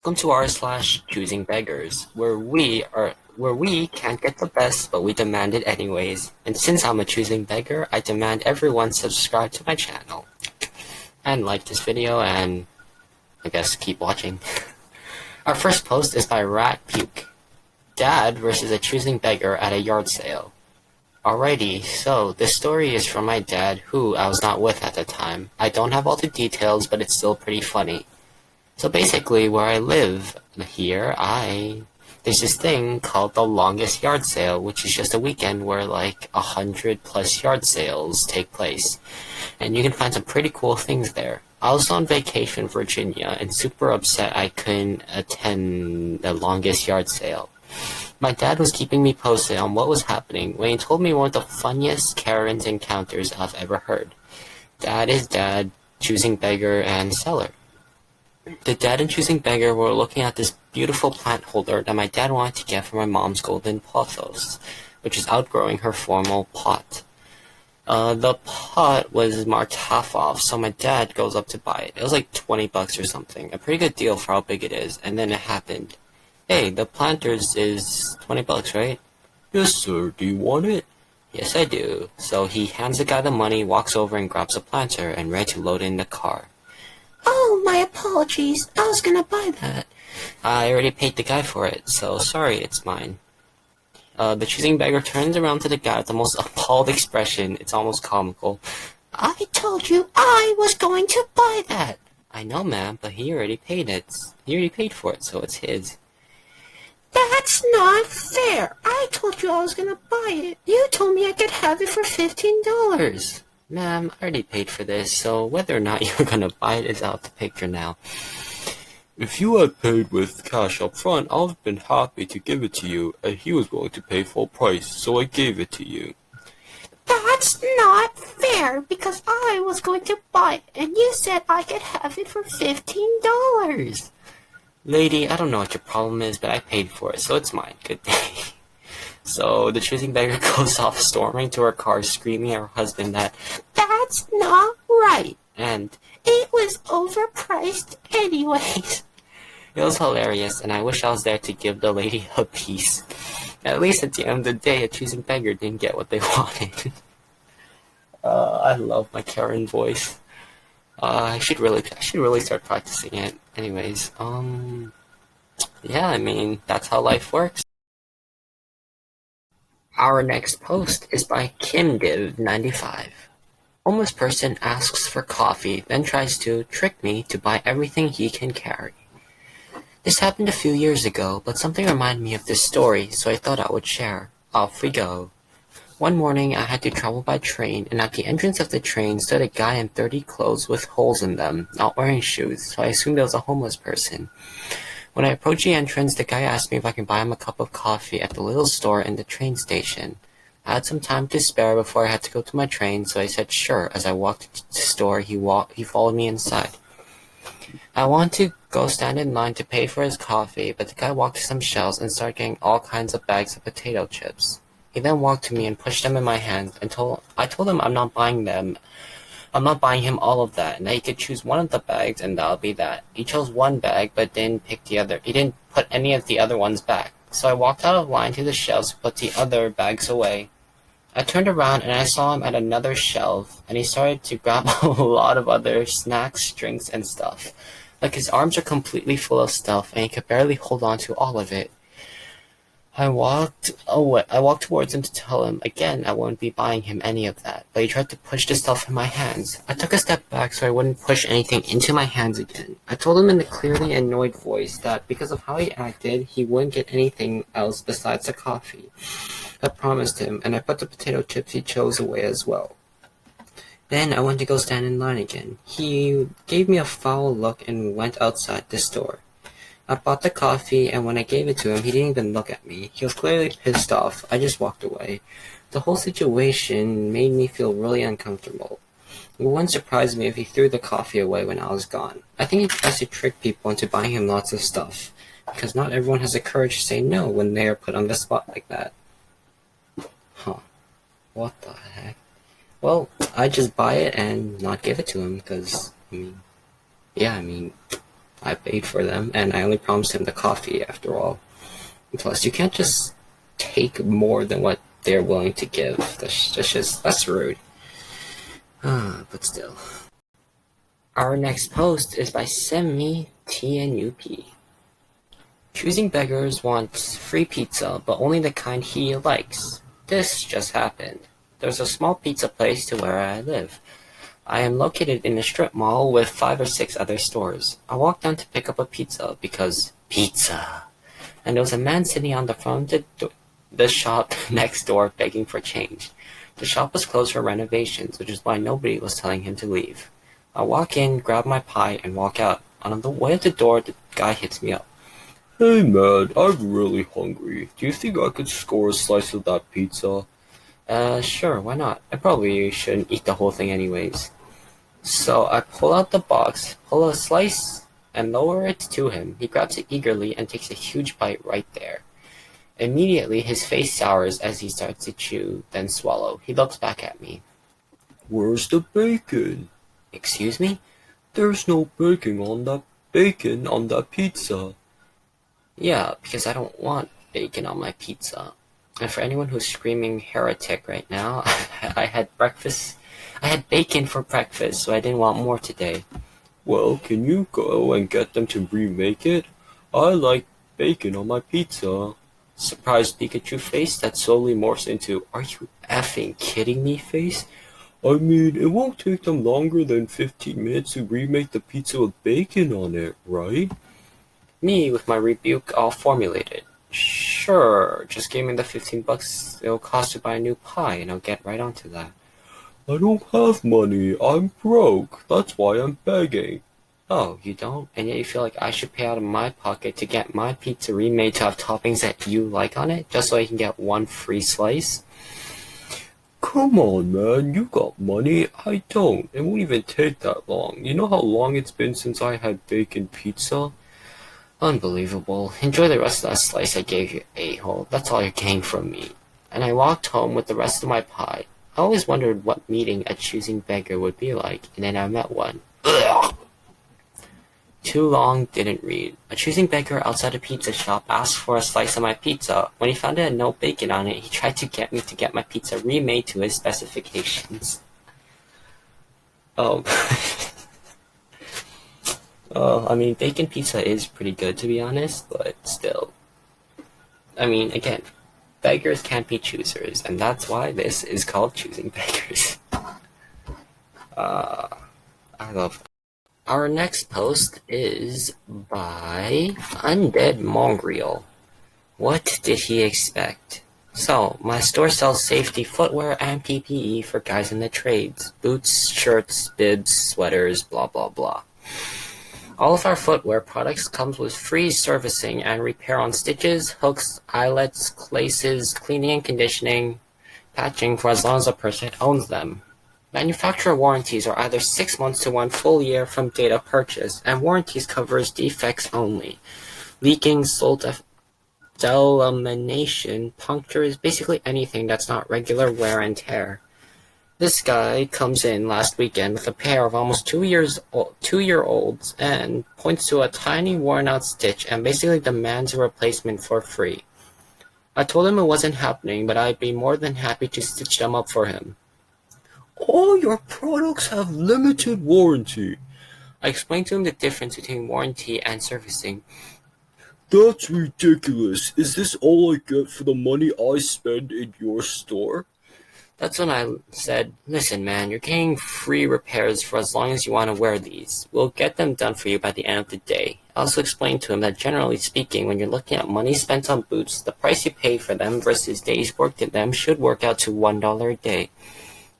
Welcome to r/Choosing Beggars, where we can't get the best, but we demand it anyways. And since I'm a choosing beggar, I demand everyone subscribe to my channel and like this video, and I guess keep watching. Our first post is by Rat Puke. Dad versus a choosing beggar at a yard sale. Alrighty, so this story is from my dad, who I was not with at the time. I don't have all the details, but it's still pretty funny. So basically, where I live here, there's this thing called the longest yard sale, which is just a weekend where like 100+ yard sales take place, and you can find some pretty cool things there. I was on vacation in Virginia and super upset I couldn't attend the longest yard sale. My dad was keeping me posted on what was happening when he told me one of the funniest Karen's encounters I've ever heard. Dad is dad, choosing beggar, and seller. The dad and choosing beggar were looking at this beautiful plant holder that my dad wanted to get for my mom's golden pothos, which is outgrowing her formal pot. The pot was marked half off, so my dad goes up to buy it. It was like $20 or something, a pretty good deal for how big it is, and then it happened. Hey, the planters is $20, right? Yes, sir. Do you want it? Yes, I do. So he hands the guy the money, walks over and grabs a planter, and ready to load it in the car. Oh, my apologies. I was gonna buy that. I already paid the guy for it, so sorry, it's mine. The choosing beggar turns around to the guy with the most appalled expression. It's almost comical. I told you I was going to buy that. I know, ma'am, but he already paid it. He already paid for it, so it's his. That's not fair. I told you I was gonna buy it. You told me I could have it for $15. Ma'am, I already paid for this, so whether or not you're gonna buy it is out the picture now. If you had paid with cash up front, I would have been happy to give it to you, and he was willing to pay full price, so I gave it to you. That's not fair, because I was going to buy it, and you said I could have it for $15. Lady, I don't know what your problem is, but I paid for it, so it's mine. Good day. So the choosing beggar goes off storming to her car, screaming at her husband that that's not right, and it was overpriced anyways. It was hilarious, and I wish I was there to give the lady a piece. At least at the end of the day, a choosing beggar didn't get what they wanted. I love my Karen voice. I should really start practicing it. Anyways, yeah, I mean, that's how life works. Our next post is by KimDiv95. Homeless person asks for coffee, then tries to trick me to buy everything he can carry. This happened a few years ago, but something reminded me of this story, so I thought I would share. Off we go. One morning I had to travel by train, and at the entrance of the train stood a guy in dirty clothes with holes in them, not wearing shoes, so I assumed it was a homeless person. When I approached the entrance, the guy asked me if I could buy him a cup of coffee at the little store in the train station. I had some time to spare before I had to go to my train, so I said sure. As I walked to the store, he followed me inside. I wanted to go stand in line to pay for his coffee, but the guy walked to some shelves and started getting all kinds of bags of potato chips. He then walked to me and pushed them in my hands, and I told him I'm not buying them. I'm not buying him all of that, and that he could choose one of the bags, and that'll be that. He chose one bag, but didn't pick the other. He didn't put any of the other ones back. So I walked out of line to the shelves to put the other bags away. I turned around and I saw him at another shelf, and he started to grab a lot of other snacks, drinks, and stuff. Like his arms are completely full of stuff, and he could barely hold on to all of it. I walked towards him to tell him again I wouldn't be buying him any of that, but he tried to push the stuff in my hands. I took a step back so I wouldn't push anything into my hands again. I told him in a clearly annoyed voice that because of how he acted, he wouldn't get anything else besides the coffee. I promised him, and I put the potato chips he chose away as well. Then I went to go stand in line again. He gave me a foul look and went outside the store. I bought the coffee, and when I gave it to him, he didn't even look at me. He was clearly pissed off. I just walked away. The whole situation made me feel really uncomfortable. It wouldn't surprise me if he threw the coffee away when I was gone. I think he tries to trick people into buying him lots of stuff, because not everyone has the courage to say no when they are put on the spot like that. Huh. What the heck? Well, I just buy it and not give it to him, because, I mean, I paid for them, and I only promised him the coffee after all. Plus, you can't just take more than what they're willing to give. That's rude. But still. Our next post is by Semi TNUP. Choosing Beggars wants free pizza, but only the kind he likes. This just happened. There's a small pizza place to where I live. I am located in a strip mall with 5 or 6 other stores. I walked down to pick up a pizza because pizza. And there was a man sitting on the front of the shop next door begging for change. The shop was closed for renovations, which is why nobody was telling him to leave. I walk in, grab my pie, and walk out. On the way to the door, the guy hits me up. Hey man, I'm really hungry. Do you think I could score a slice of that pizza? Sure, why not? I probably shouldn't eat the whole thing anyways. So I pull out the box, pull a slice, and lower it to him. He grabs it eagerly and takes a huge bite right there. Immediately, his face sours as he starts to chew, then swallow. He looks back at me. Where's the bacon? Excuse me? There's no bacon on that pizza. Yeah, because I don't want bacon on my pizza. And for anyone who's screaming heretic right now, I had breakfast. I had bacon for breakfast, so I didn't want more today. Well, can you go and get them to remake it? I like bacon on my pizza. Surprised Pikachu face that slowly morphs into, are you effing kidding me face? I mean, it won't take them longer than 15 minutes to remake the pizza with bacon on it, right? Me with my rebuke all formulated. Sure, just give me the $15 it'll cost to buy a new pie and I'll get right onto that. I don't have money. I'm broke. That's why I'm begging. Oh, you don't? And yet you feel like I should pay out of my pocket to get my pizza remade to have toppings that you like on it, just so I can get one free slice? Come on, man. You got money. I don't. It won't even take that long. You know how long it's been since I had bacon pizza? Unbelievable. Enjoy the rest of that slice I gave you, a-hole. That's all you're getting from me. And I walked home with the rest of my pie. I always wondered what meeting a choosing beggar would be like, and then I met one. Ugh. Too long, didn't read. A choosing beggar outside a pizza shop asked for a slice of my pizza. When he found it had no bacon on it, he tried to get me to get my pizza remade to his specifications. Oh. I mean, bacon pizza is pretty good, to be honest, but still. I mean, again, beggars can't be choosers, and that's why this is called Choosing Beggars. I love that. Our next post is by Undead Mongrel. What did he expect? So, my store sells safety footwear and PPE for guys in the trades. Boots, shirts, bibs, sweaters, blah blah blah. All of our footwear products comes with free servicing and repair on stitches, hooks, eyelets, laces, cleaning and conditioning, patching for as long as a person owns them. Manufacturer warranties are either 6 months to 1 full year from date of purchase, and warranties covers defects only. Leaking, soul delamination, punctures, basically anything that's not regular wear and tear. This guy comes in last weekend with a pair of almost 2-year-olds and points to a tiny worn-out stitch and basically demands a replacement for free. I told him it wasn't happening, but I'd be more than happy to stitch them up for him. All your products have limited warranty. I explained to him the difference between warranty and servicing. That's ridiculous. Is this all I get for the money I spend in your store? That's when I said, listen man, you're getting free repairs for as long as you want to wear these. We'll get them done for you by the end of the day. I also explained to him that generally speaking, when you're looking at money spent on boots, the price you pay for them versus days worked in them should work out to $1 a day.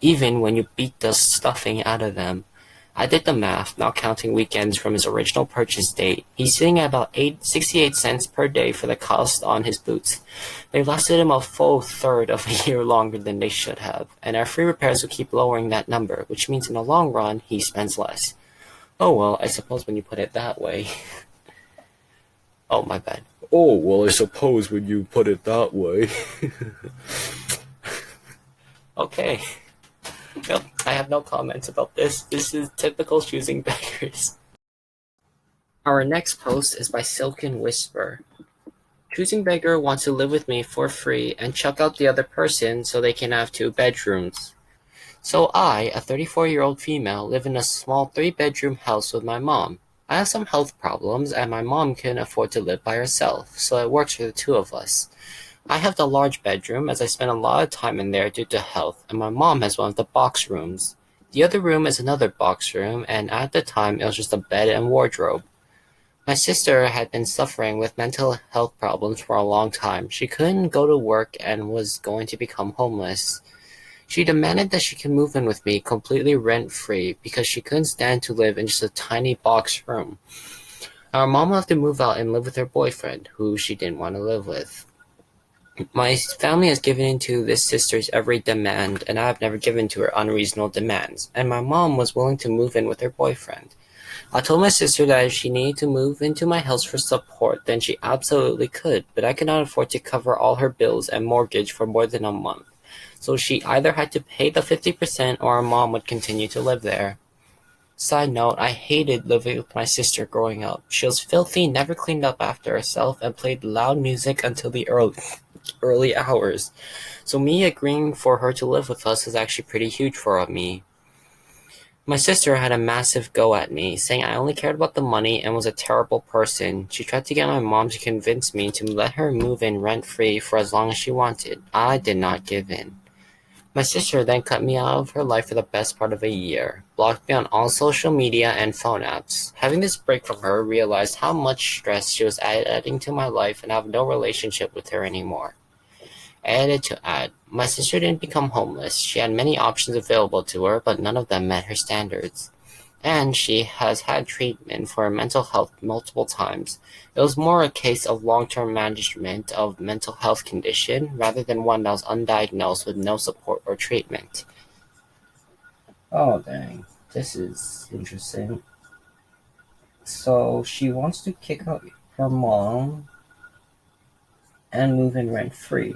Even when you beat the stuffing out of them. I did the math, not counting weekends from his original purchase date. He's sitting at about 68 cents per day for the cost on his boots. They lasted him a full third of a year longer than they should have, and our free repairs will keep lowering that number, which means in the long run, he spends less. Oh well, I suppose when you put it that way. Oh, my bad. Oh, well, I suppose when you put it that way. Okay. Yep, I have no comments about this. This is typical Choosing Beggars. Our next post is by Silken Whisper. Choosing Beggar wants to live with me for free and chuck out the other person so they can have 2 bedrooms. So I, a 34-year-old female, live in a small 3-bedroom house with my mom. I have some health problems and my mom can afford to live by herself, so it works for the two of us. I have the large bedroom as I spend a lot of time in there due to health, and my mom has one of the box rooms. The other room is another box room, and at the time it was just a bed and wardrobe. My sister had been suffering with mental health problems for a long time. She couldn't go to work and was going to become homeless. She demanded that she can move in with me completely rent-free because she couldn't stand to live in just a tiny box room. Our mom had to move out and live with her boyfriend, who she didn't want to live with. My family has given in to this sister's every demand, and I have never given to her unreasonable demands, and my mom was willing to move in with her boyfriend. I told my sister that if she needed to move into my house for support, then she absolutely could, but I could not afford to cover all her bills and mortgage for more than a month. So she either had to pay the 50% or our mom would continue to live there. Side note, I hated living with my sister growing up. She was filthy, never cleaned up after herself, and played loud music until the early hours. So me agreeing for her to live with us was actually pretty huge for me. My sister had a massive go at me, saying I only cared about the money and was a terrible person. She tried to get my mom to convince me to let her move in rent-free for as long as she wanted. I did not give in. My sister then cut me out of her life for the best part of a year, blocked me on all social media and phone apps. Having this break from her, realized how much stress she was adding to my life and have no relationship with her anymore. Added to add, my sister didn't become homeless. She had many options available to her, but none of them met her standards. And she has had treatment for her mental health multiple times. It was more a case of long-term management of mental health condition rather than one that was undiagnosed with no support or treatment. Oh dang, this is interesting. So she wants to kick out her mom and move in rent free.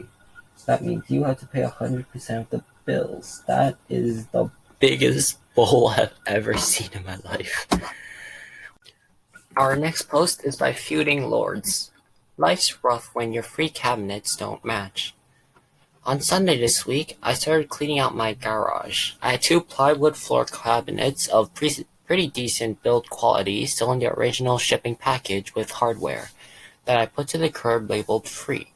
So that means you have to pay 100% of the bills. That is the biggest bull I've ever seen in my life. Our next post is by Feuding Lords. Life's rough when your free cabinets don't match. On Sunday this week, I started cleaning out my garage. I had 2 plywood floor cabinets of pretty decent build quality still in the original shipping package with hardware that I put to the curb labeled free.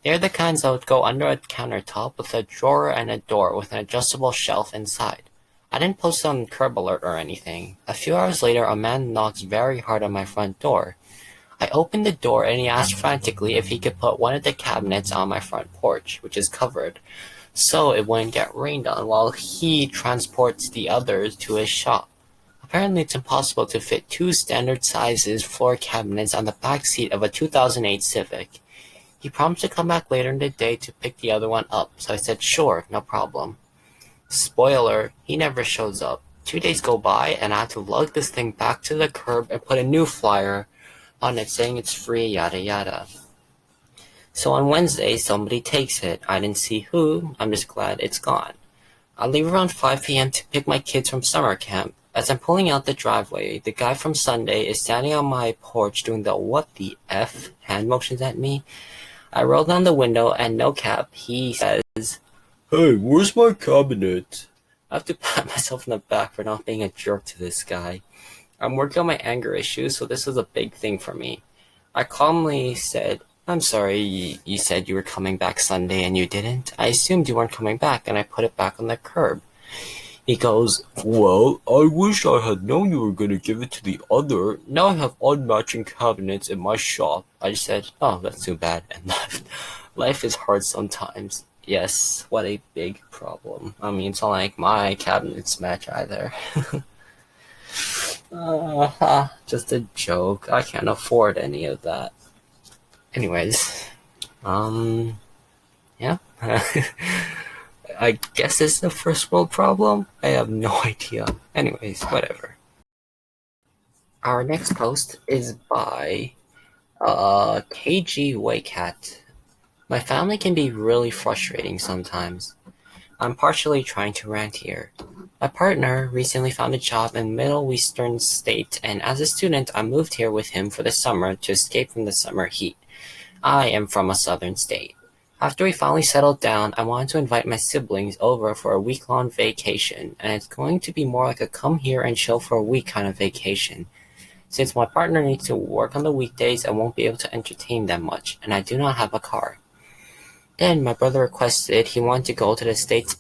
They're the kinds that would go under a countertop with a drawer and a door with an adjustable shelf inside. I didn't post on Curb Alert or anything. A few hours later, a man knocks very hard on my front door. I opened the door and he asked frantically if he could put one of the cabinets on my front porch, which is covered, so it wouldn't get rained on while he transports the others to his shop. Apparently it's impossible to fit 2 standard sizes floor cabinets on the back seat of a 2008 Civic. He promised to come back later in the day to pick the other one up, so I said sure, no problem. Spoiler, he never shows up. 2 days go by and I have to lug this thing back to the curb and put a new flyer on it saying it's free, yada yada. So on Wednesday, somebody takes it. I didn't see who, I'm just glad it's gone. I leave around 5 p.m. to pick my kids from summer camp. As I'm pulling out the driveway, the guy from Sunday is standing on my porch doing the what the F hand motions at me. I roll down the window and no cap, he says, Hey, where's my cabinet? I have to pat myself in the back for not being a jerk to this guy. I'm working on my anger issues, so this was a big thing for me. I calmly said, I'm sorry, you said you were coming back Sunday and you didn't. I assumed you weren't coming back and I put it back on the curb. He goes, Well, I wish I had known you were gonna give it to the other. Now I have unmatching cabinets in my shop. I just said, oh, that's too bad, and left. Life is hard sometimes. Yes, what a big problem. I mean, it's not like my cabinets match either. Just a joke. I can't afford any of that. Anyways, yeah. I guess it's a first world problem. I have no idea. Anyways, whatever. Our next post is by KG Waycat. My family can be really frustrating sometimes. I'm partially trying to rant here. My partner recently found a job in a Middle Eastern state, and as a student, I moved here with him for the summer to escape from the summer heat. I am from a southern state. After we finally settled down, I wanted to invite my siblings over for a week-long vacation, and it's going to be more like a come here and chill for a week kind of vacation. Since my partner needs to work on the weekdays, I won't be able to entertain them much, and I do not have a car. Then my brother requested he wanted to go to the state's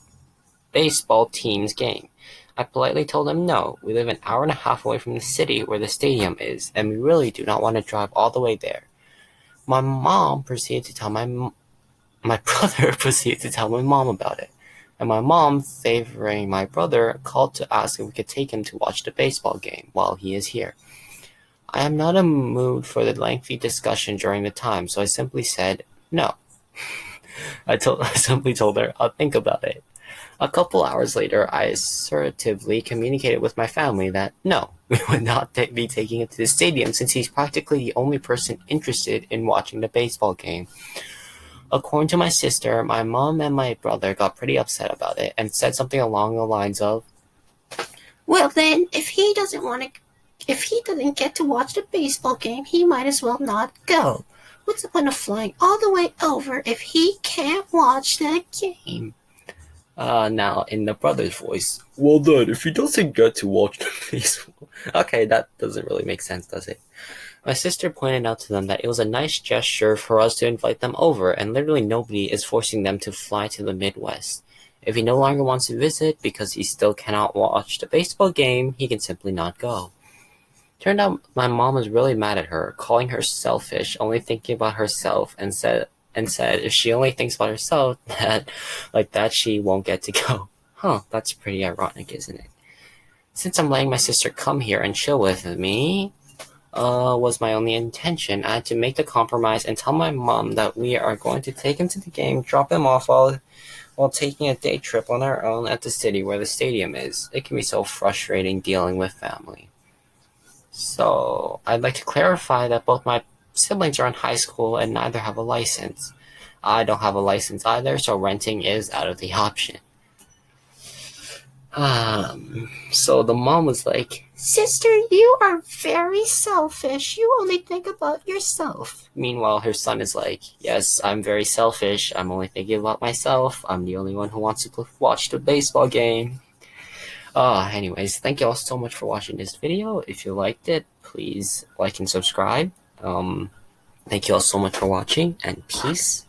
baseball team's game. I politely told him no, we live an hour and a half away from the city where the stadium is, and we really do not want to drive all the way there. My mom proceeded to tell my brother proceeded to tell my mom about it. And my mom, favoring my brother, called to ask if we could take him to watch the baseball game while he is here. I am not in a mood for the lengthy discussion during the time, so I simply said no. I simply told her I'll think about it. A couple hours later, I assertively communicated with my family that no, we would not be taking him to the stadium since he's practically the only person interested in watching the baseball game. According to my sister, my mom and my brother got pretty upset about it and said something along the lines of, Well then, if he doesn't get to watch the baseball game, he might as well not go. What's the point of flying all the way over if he can't watch the game? now in the brother's voice. Well then, if he doesn't get to watch the baseball, Okay, that doesn't really make sense, does it? My sister pointed out to them that it was a nice gesture for us to invite them over, and literally nobody is forcing them to fly to the Midwest. If he no longer wants to visit because he still cannot watch the baseball game, he can simply not go. Turned out my mom was really mad at her, calling her selfish, only thinking about herself, and said if she only thinks about herself, that she won't get to go. Huh, that's pretty ironic, isn't it? Since I'm letting my sister come here and chill with me, was my only intention, I had to make the compromise and tell my mom that we are going to take him to the game, drop him off while taking a day trip on our own at the city where the stadium is. It can be so frustrating dealing with family. So, I'd like to clarify that both my siblings are in high school and neither have a license. I don't have a license either, so renting is out of the option. So the mom was like, Sister, you are very selfish. You only think about yourself. meanwhile her son is like, yes, I'm very selfish. I'm only thinking about myself. I'm the only one who wants to watch the baseball game. Anyways, thank you all so much for watching this video. If you liked it, please like and subscribe. Thank you all so much for watching, and peace